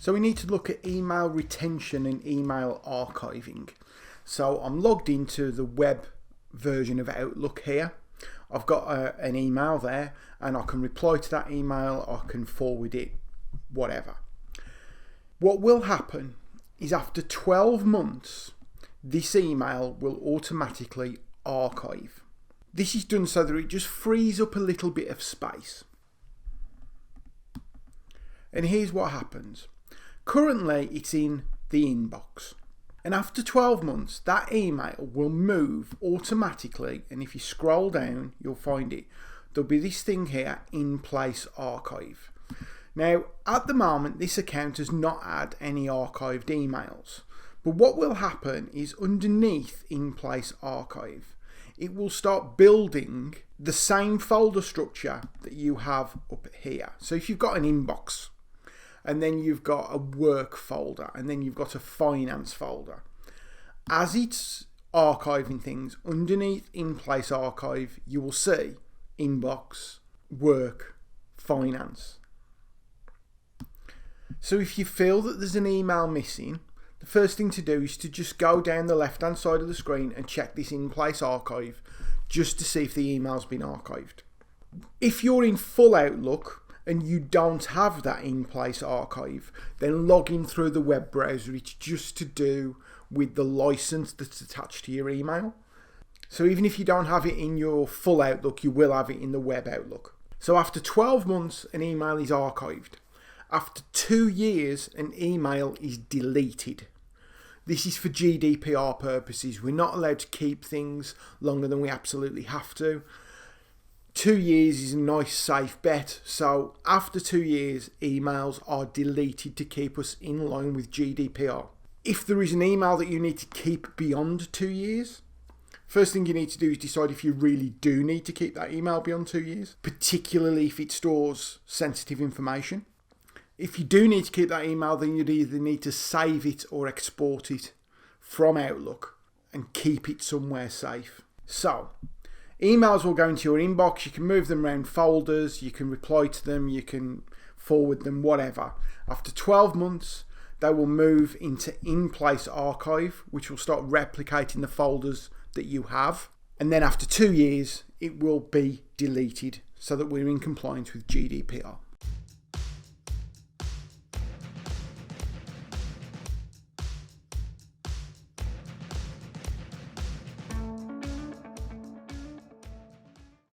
So we need to look at email retention and email archiving. So I'm logged into the web version of Outlook here. I've got an email there and I can reply to that email, I can forward it, whatever. What will happen is after 12 months, this email will automatically archive. This is done so that it just frees up a little bit of space. And here's what happens. Currently, it's in the inbox. And after 12 months, that email will move automatically. And if you scroll down, you'll find it. There'll be this thing here, in place archive. Now, at the moment, this account has not had any archived emails. But what will happen is underneath in place archive, it will start building the same folder structure that you have up here. So if you've got an inbox, and then you've got a work folder, and then you've got a finance folder. As it's archiving things, underneath in place archive, you will see inbox, work, finance. So if you feel that there's an email missing, the first thing to do is to just go down the left hand side of the screen and check this in place archive just to see if the email's been archived. If you're in full Outlook and you don't have that in place archive, then log in through the web browser. It's just to do with the license that's attached to your email. So even if you don't have it in your full Outlook, you will have it in the web Outlook. So after 12 months, an email is archived. After 2 years, an email is deleted. This is for GDPR purposes. We're not allowed to keep things longer than we absolutely have to. 2 years is a nice safe bet. So after 2 years, emails are deleted to keep us in line with GDPR. If there is an email that you need to keep beyond 2 years, first thing you need to do is decide if you really do need to keep that email beyond 2 years, particularly if it stores sensitive information. If you do need to keep that email, then you'd either need to save it or export it from Outlook and keep it somewhere safe. So, emails will go into your inbox. You can move them around folders, you can reply to them, you can forward them, whatever. After 12 months, they will move into in-place archive, which will start replicating the folders that you have. And then after 2 years, it will be deleted so that we're in compliance with GDPR.